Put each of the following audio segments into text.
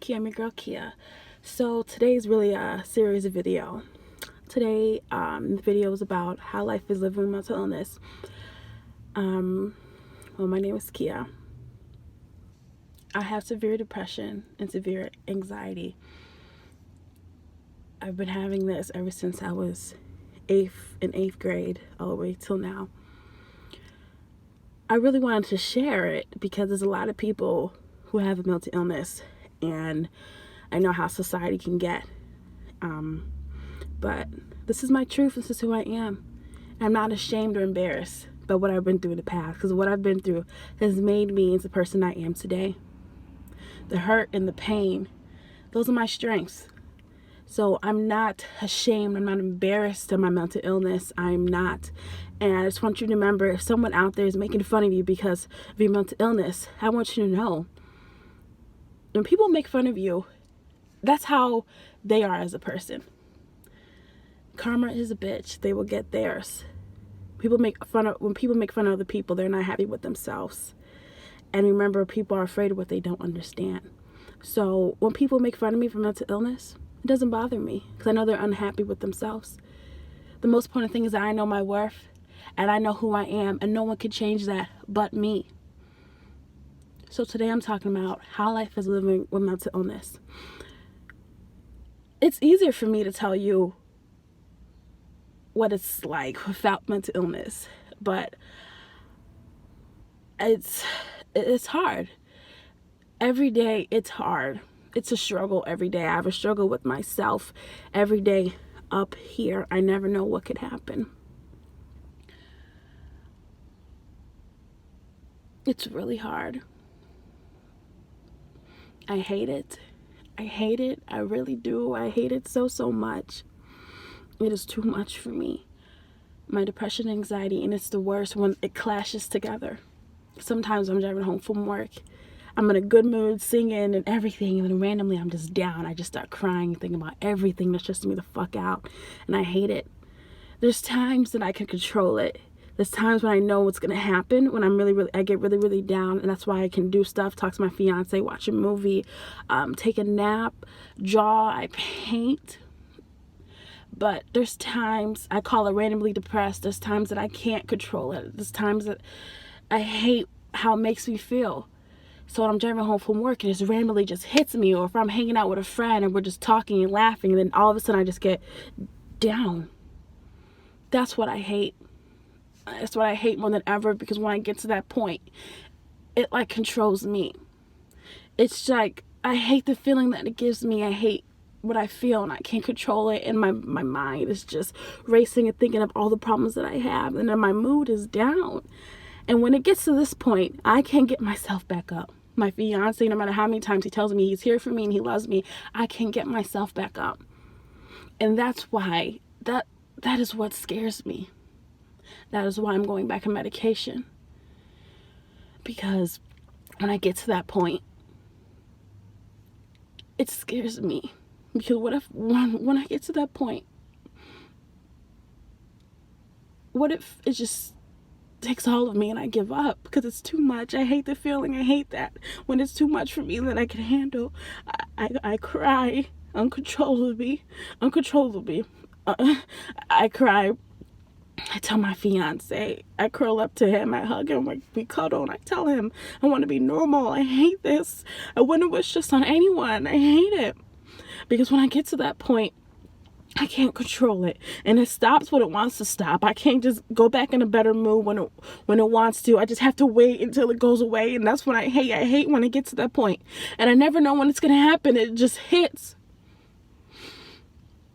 Kia. I'm your girl Kia. So today is really a serious video. Today, the video is about how life is living with mental illness. Well, my name is Kia. I have severe depression and severe anxiety. I've been having this ever since I was in eighth grade, all the way till now. I really wanted to share it because there's a lot of people who have a mental illness, and I know how society can get. But this is my truth. This is who I am. I'm not ashamed or embarrassed by what I've been through in the past, because what I've been through has made me into the person I am today. The hurt and the pain, those are my strengths. So I'm not ashamed. I'm not embarrassed of my mental illness. I'm not. And I just want you to remember, if someone out there is making fun of you because of your mental illness, I want you to know, when people make fun of you, that's how they are as a person. Karma is a bitch. They will get theirs. When people make fun of other people, they're not happy with themselves. And remember, people are afraid of what they don't understand. So when people make fun of me for mental illness, it doesn't bother me, because I know they're unhappy with themselves. The most important thing is that I know my worth and I know who I am, and no one can change that but me. So today I'm talking about how life is living with mental illness. It's easier for me to tell you what it's like without mental illness, but it's hard. Every day it's hard. It's a struggle every day. I have a struggle with myself every day up here. I never know what could happen. It's really hard. I hate it. I hate it. I really do. I hate it so much. It is too much for me. My depression and anxiety, and it's the worst when it clashes together. Sometimes I'm driving home from work, I'm in a good mood, singing and everything, and then randomly I'm just down. I just start crying and thinking about everything that stressed me the fuck out, and I hate it. There's times that I can control it. There's times when I know what's gonna happen, when I get really down, and that's why I can do stuff, talk to my fiance, watch a movie, take a nap, draw, I paint. But there's times I call it randomly depressed. There's times that I can't control it. There's times that I hate how it makes me feel. So when I'm driving home from work and it just randomly just hits me, or if I'm hanging out with a friend and we're just talking and laughing, and then all of a sudden I just get down. That's what I hate. That's what I hate more than ever, because when I get to that point, it like controls me. It's like, I hate the feeling that it gives me. I hate what I feel, and I can't control it, and my mind is just racing and thinking of all the problems that I have, and then my mood is down. And when it gets to this point, I can't get myself back up. My fiance, no matter how many times he tells me he's here for me and he loves me, I can't get myself back up. And that's why that is what scares me. That is why I'm going back on medication. Because when I get to that point, it scares me. Because what if when I get to that point, what if it just takes all of me and I give up because it's too much? I hate the feeling. I hate that when it's too much for me that I can handle. I cry uncontrollably. I cry. I tell my fiance, I curl up to him, I hug him, we cuddle, and I tell him I want to be normal. I hate this. I wouldn't wish this on anyone. I hate it. Because when I get to that point, I can't control it, and it stops when it wants to stop. I can't just go back in a better mood when it wants to. I just have to wait until it goes away, and that's when I hate when it gets to that point. And I never know when it's gonna happen. It just hits.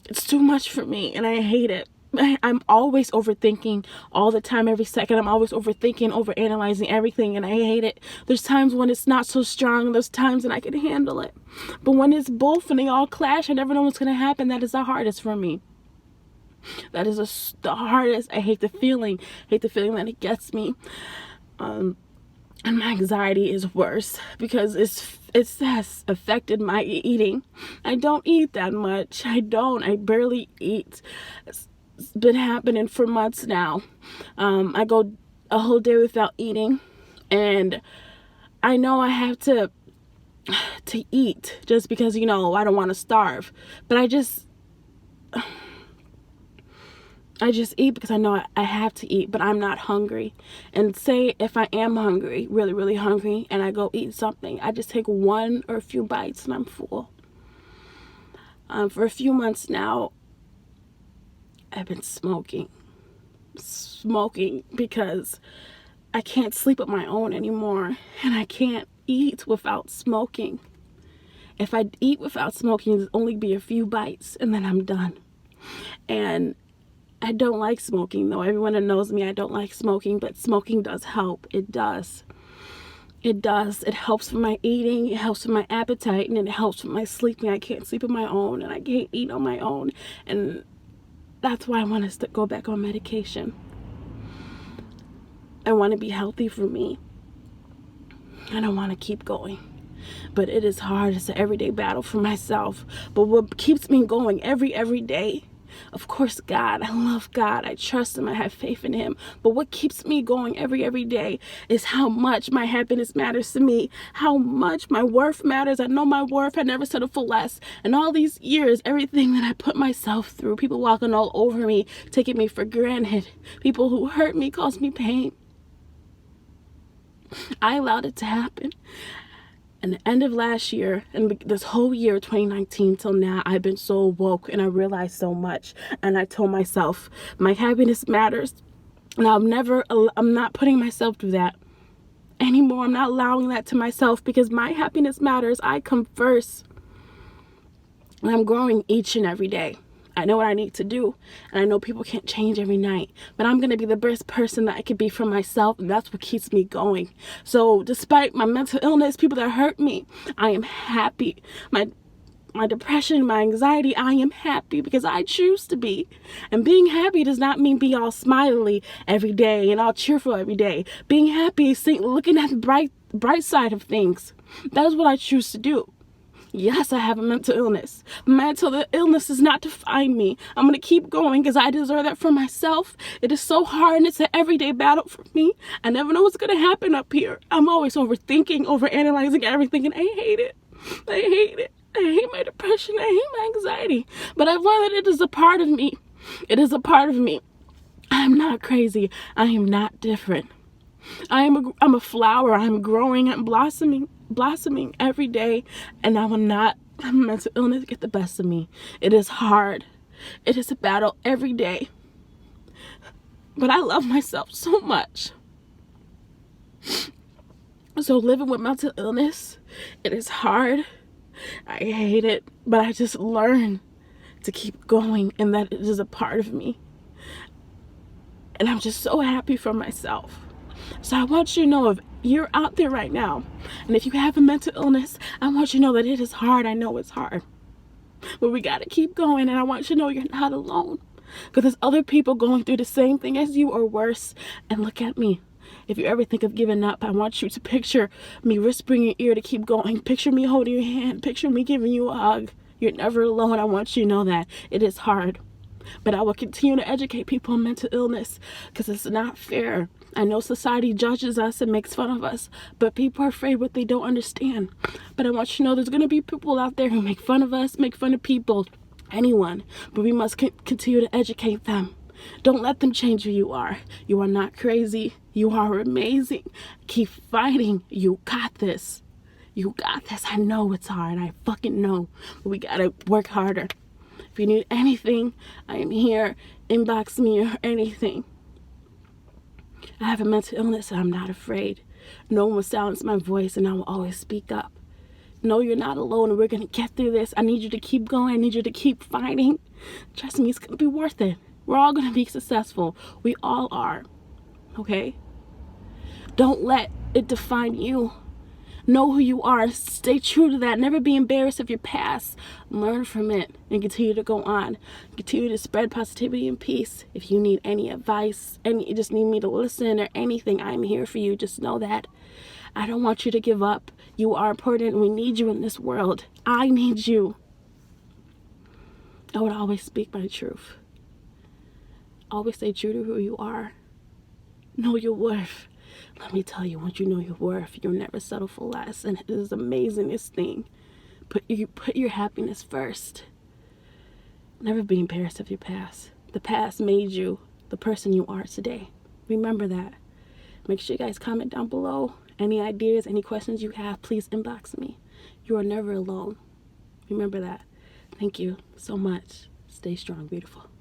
It's too much for me, and I hate it. I'm always overthinking all the time, every second. I'm always overthinking, overanalyzing everything, and I hate it. There's times when it's not so strong. There's times when I can handle it. But when it's both and they all clash, I never know what's going to happen. That is the hardest for me. That is the hardest. I hate the feeling. That it gets me. And my anxiety is worse because it has affected my eating. I don't eat that much. I barely eat. It's been happening for months now. I go a whole day without eating, and I know I have to to eat just because, I don't want to starve. But I just eat because I know I have to eat, but I'm not hungry. And say if I am hungry, really, really hungry, and I go eat something, I just take one or a few bites and I'm full. For a few months now, I've been smoking because I can't sleep on my own anymore, and I can't eat without smoking. If I eat without smoking, it'll only be a few bites and then I'm done. And I don't like smoking, though. Everyone that knows me, I don't like smoking, but smoking does help. It does. It does. It helps with my eating, it helps with my appetite, and it helps with my sleeping. I can't sleep on my own, and I can't eat on my own. And that's why I want to go back on medication. I want to be healthy for me. And I want to keep going. But it is hard. It's an everyday battle for myself. But what keeps me going every day, of course, God. I love God. I trust Him. I have faith in Him. But what keeps me going every day is how much my happiness matters to me. How much my worth matters. I know my worth. I never settled for less. And all these years, everything that I put myself through, people walking all over me, taking me for granted, people who hurt me, caused me pain, I allowed it to happen. And the end of last year and this whole year, 2019 till now, I've been so woke and I realized so much. And I told myself, my happiness matters. And I'm not putting myself through that anymore. I'm not allowing that to myself because my happiness matters. I come first. And I'm growing each and every day. I know what I need to do, and I know people can't change every night, but I'm going to be the best person that I could be for myself, and that's what keeps me going. So despite my mental illness, people that hurt me, I am happy. My depression, my anxiety, I am happy because I choose to be. And being happy does not mean be all smiley every day and all cheerful every day. Being happy is looking at the bright side of things. That is what I choose to do. Yes, I have a mental illness. Mental illness does not define me. I'm going to keep going because I deserve that for myself. It is so hard and it's an everyday battle for me. I never know what's going to happen up here. I'm always overthinking, overanalyzing everything, and I hate it. I hate it. I hate my depression. I hate my anxiety. But I've learned that it is a part of me. It is a part of me. I'm not crazy. I am not different. I'm a flower. I'm growing. I'm blossoming every day, and I will not let mental illness get the best of me. It is hard. It is a battle every day. But I love myself so much. So living with mental illness, it is hard. I hate it, but I just learn to keep going and that it is a part of me. And I'm just so happy for myself. So I want you to know, if you're out there right now, and if you have a mental illness, I want you to know that it is hard. I know it's hard. But we got to keep going, and I want you to know you're not alone. Because there's other people going through the same thing as you or worse. And look at me. If you ever think of giving up, I want you to picture me whispering in your ear to keep going. Picture me holding your hand. Picture me giving you a hug. You're never alone. I want you to know that. It is hard. But I will continue to educate people on mental illness because it's not fair. I know society judges us and makes fun of us, but people are afraid what they don't understand. But I want you to know there's going to be people out there who make fun of us, make fun of people, anyone. But we must continue to educate them. Don't let them change who you are. You are not crazy. You are amazing. Keep fighting. You got this. You got this. I know it's hard. I fucking know. But we got to work harder. If you need anything, I am here. Inbox me or anything. I have a mental illness and I'm not afraid. No one will silence my voice and I will always speak up. No, you're not alone and we're going to get through this. I need you to keep going. I need you to keep fighting. Trust me, it's going to be worth it. We're all going to be successful. We all are. Okay? Don't let it define you. Know who you are. Stay true to that. Never be embarrassed of your past. Learn from it and continue to go on. Continue to spread positivity and peace. If you need any advice, and you just need me to listen or anything, I'm here for you. Just know that. I don't want you to give up. You are important and we need you in this world. I need you. I would always speak my truth. Always stay true to who you are. Know your worth. Let me tell you, once you know your worth, you'll never settle for less. And it is the amazingest thing. Put your happiness first. Never be embarrassed of your past. The past made you the person you are today. Remember that. Make sure you guys comment down below. Any ideas, any questions you have, please inbox me. You are never alone. Remember that. Thank you so much. Stay strong, beautiful.